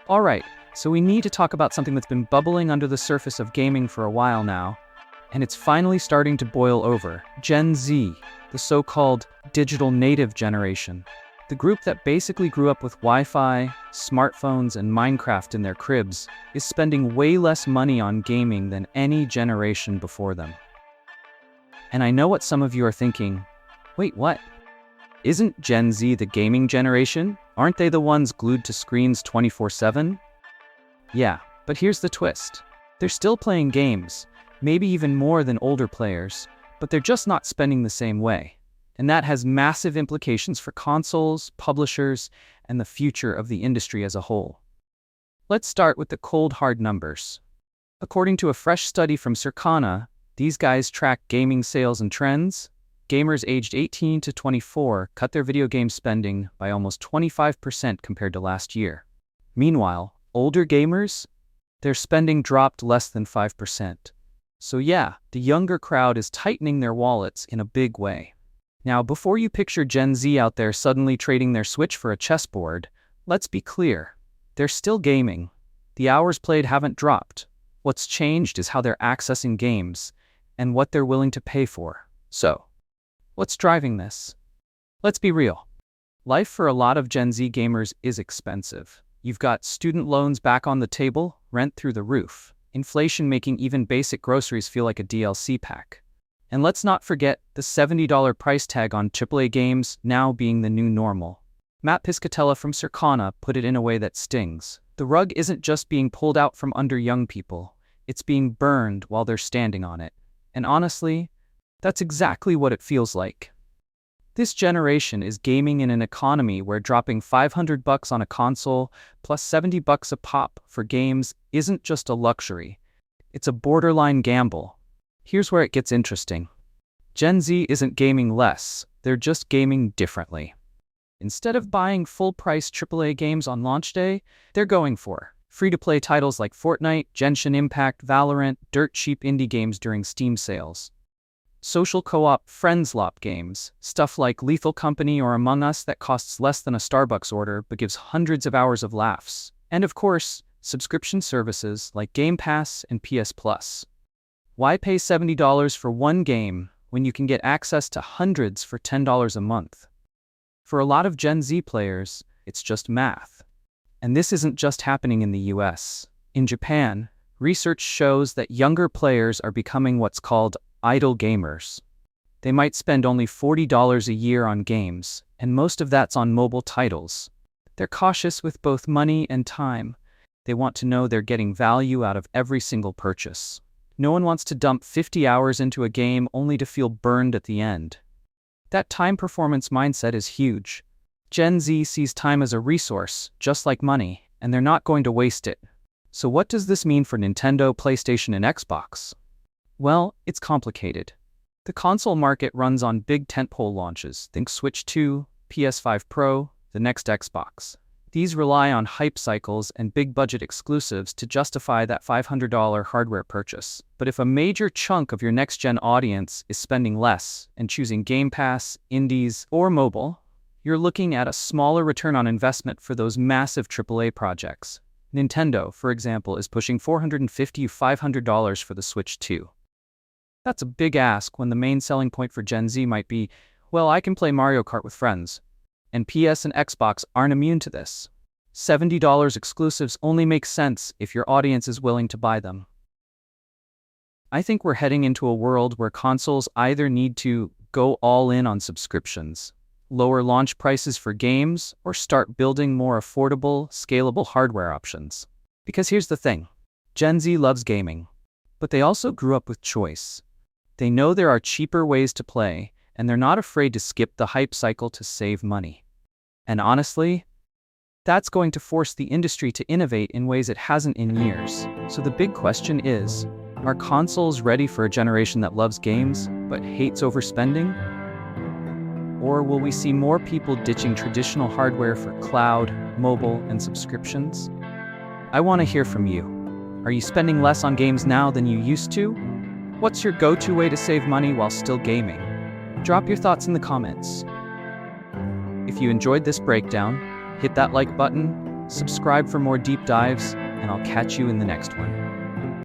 Alright, so we need to talk about something that's been bubbling under the surface of gaming for a while now, and it's finally starting to boil over. Gen Z, the so-called digital native generation. The group that basically grew up with Wi-Fi, smartphones, and Minecraft in their cribs is spending way less money on gaming than any generation before them. And I know what some of you are thinking. Wait, what? Isn't Gen Z the gaming generation? Aren't they the ones glued to screens 24/7? Yeah, but here's the twist. They're still playing games, maybe even more than older players, but they're just not spending the same way. And that has massive implications for consoles, publishers, and the future of the industry as a whole. Let's start with the cold hard numbers. According to a fresh study from Circana, these guys track gaming sales and trends. Gamers aged 18 to 24 cut their video game spending by almost 25% compared to last year. Meanwhile, older gamers, their spending dropped less than 5%. So yeah, the younger crowd is tightening their wallets in a big way. Now, before you picture Gen Z out there suddenly trading their Switch for a chessboard, let's be clear. They're still gaming. The hours played haven't dropped. What's changed is how they're accessing games and what they're willing to pay for. So, what's driving this? Let's be real. Life for a lot of Gen Z gamers is expensive. You've got student loans back on the table, rent through the roof, inflation making even basic groceries feel like a DLC pack. And let's not forget the $70 price tag on AAA games now being the new normal. Matt Piscatella from Circana put it in a way that stings. The rug isn't just being pulled out from under young people, it's being burned while they're standing on it. And honestly, that's exactly what it feels like. This generation is gaming in an economy where dropping $500 on a console plus $70 a pop for games isn't just a luxury. It's a borderline gamble. Here's where it gets interesting. Gen Z isn't gaming less, they're just gaming differently. Instead of buying full-price AAA games on launch day, they're going for free-to-play titles like Fortnite, Genshin Impact, Valorant, dirt cheap indie games during Steam sales. Social co-op friends-lop games, stuff like Lethal Company or Among Us that costs less than a Starbucks order but gives hundreds of hours of laughs. And of course, subscription services like Game Pass and PS Plus. Why pay $70 for one game when you can get access to hundreds for $10 a month? For a lot of Gen Z players, it's just math. And this isn't just happening in the US. In Japan, research shows that younger players are becoming what's called idle gamers. They might spend only $40 a year on games, and most of that's on mobile titles. They're cautious with both money and time. They want to know they're getting value out of every single purchase. No one wants to dump 50 hours into a game only to feel burned at the end. That time-performance mindset is huge. Gen Z sees time as a resource, just like money, and they're not going to waste it. So what does this mean for Nintendo, PlayStation, and Xbox? Well, it's complicated. The console market runs on big tentpole launches. Think Switch 2, PS5 Pro, the next Xbox. These rely on hype cycles and big-budget exclusives to justify that $500 hardware purchase. But if a major chunk of your next-gen audience is spending less and choosing Game Pass, indies, or mobile, you're looking at a smaller return on investment for those massive AAA projects. Nintendo, for example, is pushing $450 to $500 for the Switch 2. That's a big ask when the main selling point for Gen Z might be, well, I can play Mario Kart with friends. And PS and Xbox aren't immune to this. $70 exclusives only make sense if your audience is willing to buy them. I think we're heading into a world where consoles either need to go all in on subscriptions, lower launch prices for games, or start building more affordable, scalable hardware options. Because here's the thing. Gen Z loves gaming, but they also grew up with choice. They know there are cheaper ways to play, and they're not afraid to skip the hype cycle to save money. And honestly, that's going to force the industry to innovate in ways it hasn't in years. So the big question is, are consoles ready for a generation that loves games but hates overspending? Or will we see more people ditching traditional hardware for cloud, mobile, and subscriptions? I want to hear from you. Are you spending less on games now than you used to? What's your go-to way to save money while still gaming? Drop your thoughts in the comments. If you enjoyed this breakdown, hit that like button, subscribe for more deep dives, and I'll catch you in the next one.